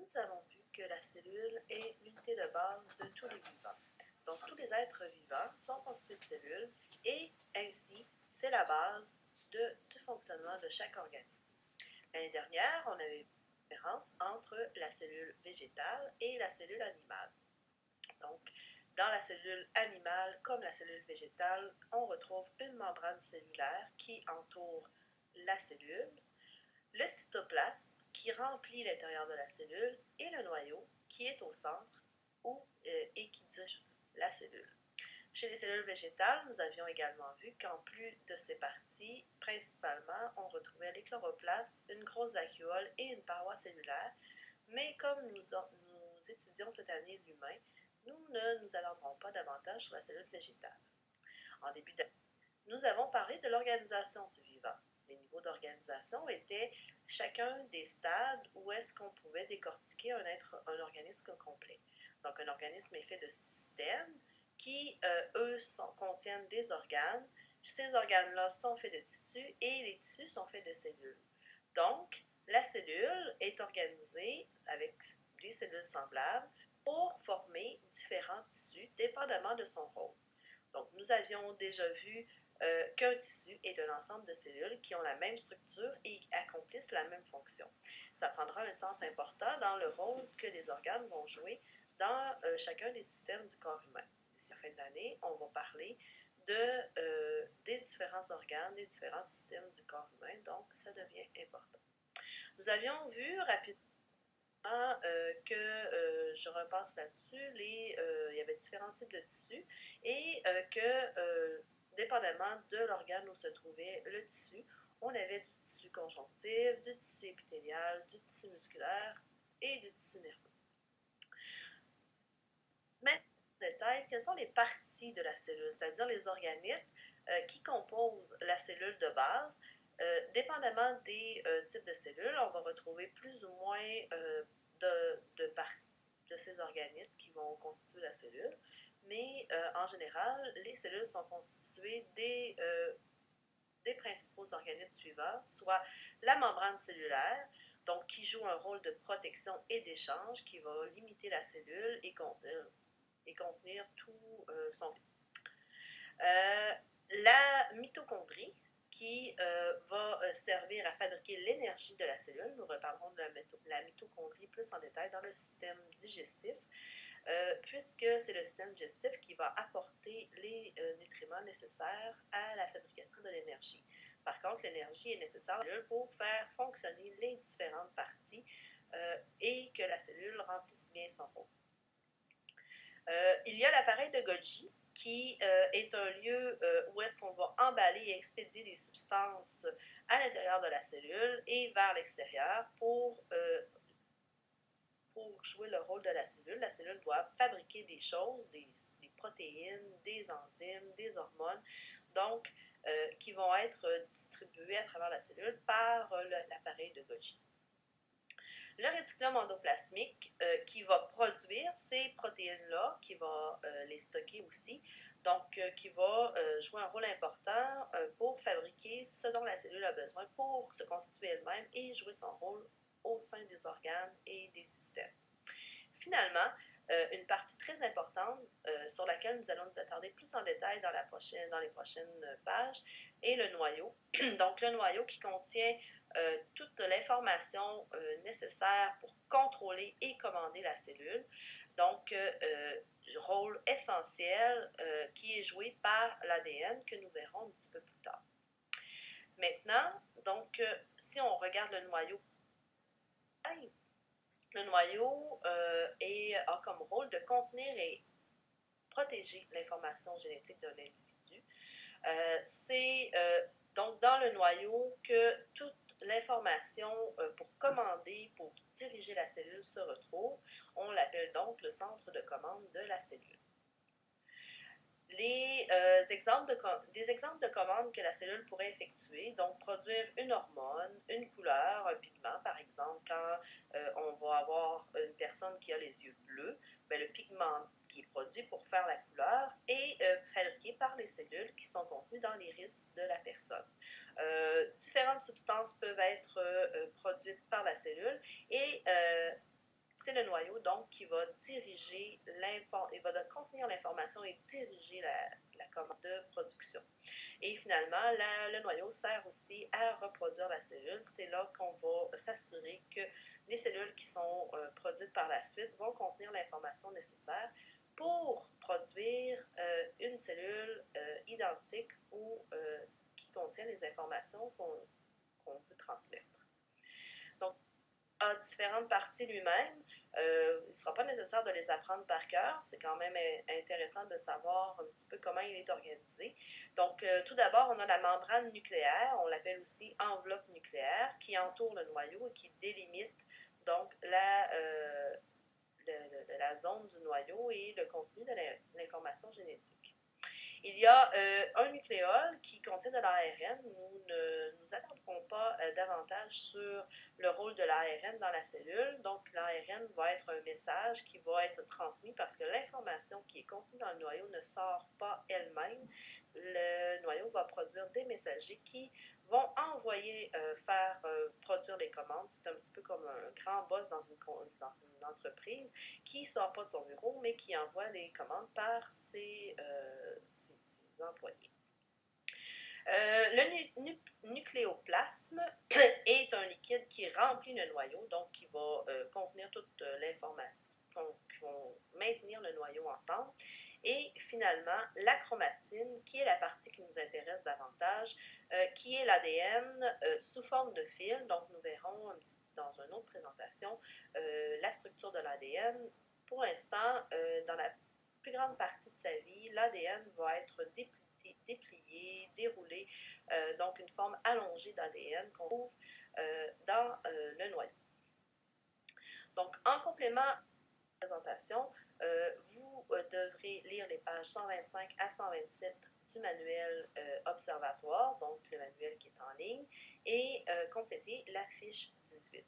nous avons vu que la cellule est l'unité de base de tous les vivants. Donc, tous les êtres vivants sont constitués de cellules et ainsi, c'est la base du fonctionnement de chaque organisme. L'année dernière, on avait vu la différence entre la cellule végétale et la cellule animale. Donc, dans la cellule animale comme la cellule végétale, on retrouve une membrane cellulaire qui entoure la cellule, le cytoplasme qui remplit l'intérieur de la cellule et le noyau qui est au centre et qui dirige la cellule. Chez les cellules végétales, nous avions également vu qu'en plus de ces parties, principalement, on retrouvait les chloroplastes, une grosse vacuole et une paroi cellulaire, mais comme nous étudions cette année l'humain, nous ne nous attarderons pas davantage sur la cellule végétale. En début d'année, nous avons parlé de l'organisation du vivant. Les niveaux d'organisation étaient chacun des stades où est-ce qu'on pouvait décortiquer un organisme complet. Donc, un organisme est fait de systèmes qui, eux, contiennent des organes. Ces organes-là sont faits de tissus et les tissus sont faits de cellules. Donc, la cellule est organisée avec des cellules semblables pour former différents tissus, dépendamment de son rôle. Donc, nous avions déjà vu qu'un tissu est un ensemble de cellules qui ont la même structure et accomplissent la même fonction. Ça prendra un sens important dans le rôle que les organes vont jouer dans chacun des systèmes du corps humain. D'ici la fin de l'année, on va parler des différents organes, des différents systèmes du corps humain, donc ça devient important. Nous avions vu rapidement je repasse là-dessus, il y avait différents types de tissus et dépendamment de l'organe où se trouvait le tissu, on avait du tissu conjonctif, du tissu épithélial, du tissu musculaire et du tissu nerveux. Maintenant, en détail, quelles sont les parties de la cellule, c'est-à-dire les organismes qui composent la cellule de base. Dépendamment des types de cellules, on va retrouver plus ou moins de ces organismes qui vont constituer la cellule, mais en général, les cellules sont constituées des principaux organismes suivants, soit la membrane cellulaire, donc qui joue un rôle de protection et d'échange, qui va limiter la cellule et contenir tout son vie. La mitochondrie, qui va servir à fabriquer l'énergie de la cellule. Nous reparlerons de la mitochondrie plus en détail dans le système digestif, puisque c'est le système digestif qui va apporter les nutriments nécessaires à la fabrication de l'énergie. Par contre, l'énergie est nécessaire pour faire fonctionner les différentes parties et que la cellule remplisse bien son rôle. Il y a l'appareil de Golgi, qui est un lieu où est-ce qu'on va emballer et expédier des substances à l'intérieur de la cellule et vers l'extérieur pour jouer le rôle de la cellule. La cellule doit fabriquer des choses, des protéines, des enzymes, des hormones, donc qui vont être distribuées à travers la cellule par l'appareil de Golgi. Le réticulum endoplasmique qui va produire ces protéines-là, qui va les stocker aussi, donc qui va jouer un rôle important pour fabriquer ce dont la cellule a besoin pour se constituer elle-même et jouer son rôle au sein des organes et des systèmes. Finalement, une partie très importante sur laquelle nous allons nous attarder plus en détail dans les prochaines pages est le noyau. Donc le noyau qui contient toute l'information nécessaire pour contrôler et commander la cellule. Donc, rôle essentiel qui est joué par l'ADN que nous verrons un petit peu plus tard. Maintenant, donc, si on regarde le noyau a comme rôle de contenir et protéger l'information génétique d'un individu. C'est donc dans le noyau que toute l'information pour commander, pour diriger la cellule se retrouve. On l'appelle donc le centre de commande de la cellule. Des exemples de commandes que la cellule pourrait effectuer, donc produire une hormone, une couleur, un pigment par exemple, quand on va avoir une personne qui a les yeux bleus, bien, le pigment qui est produit pour faire la couleur est fabriqué par les cellules qui sont contenues dans l'iris de la personne. Différentes substances peuvent être produites par la cellule et c'est le noyau donc qui va diriger il va contenir l'information et diriger la commande de production. Et finalement, le noyau sert aussi à reproduire la cellule. C'est là qu'on va s'assurer que les cellules qui sont produites par la suite vont contenir l'information nécessaire pour produire une cellule identique ou qui contient les informations qu'on veut transmettre. Donc, a différentes parties lui-même. Il ne sera pas nécessaire de les apprendre par cœur. C'est quand même intéressant de savoir un petit peu comment il est organisé. Donc, tout d'abord, on a la membrane nucléaire, on l'appelle aussi enveloppe nucléaire, qui entoure le noyau et qui délimite donc la zone du noyau et le contenu de l'information génétique. Il y a un nucléole qui contient de l'ARN. Nous ne nous attarderons pas davantage sur le rôle de l'ARN dans la cellule. Donc, l'ARN va être un message qui va être transmis parce que l'information qui est contenue dans le noyau ne sort pas elle-même. Le noyau va produire des messagers qui vont envoyer faire produire les commandes. C'est un petit peu comme un grand boss dans une entreprise qui ne sort pas de son bureau, mais qui envoie les commandes par ses employés. Le nucléoplasme est un liquide qui remplit le noyau, donc qui va contenir toute l'information, qui vont maintenir le noyau ensemble. Et finalement, la chromatine, qui est la partie qui nous intéresse davantage, qui est l'ADN sous forme de fil. Donc, nous verrons dans une autre présentation la structure de l'ADN. Pour l'instant, dans la plus grande partie de sa vie, l'ADN va être déplié, déroulé, donc une forme allongée d'ADN qu'on trouve dans le noyau. Donc, en complément de la présentation, vous devrez lire les pages 125 à 127 du manuel observatoire, donc le manuel qui est en ligne, et compléter la fiche 18.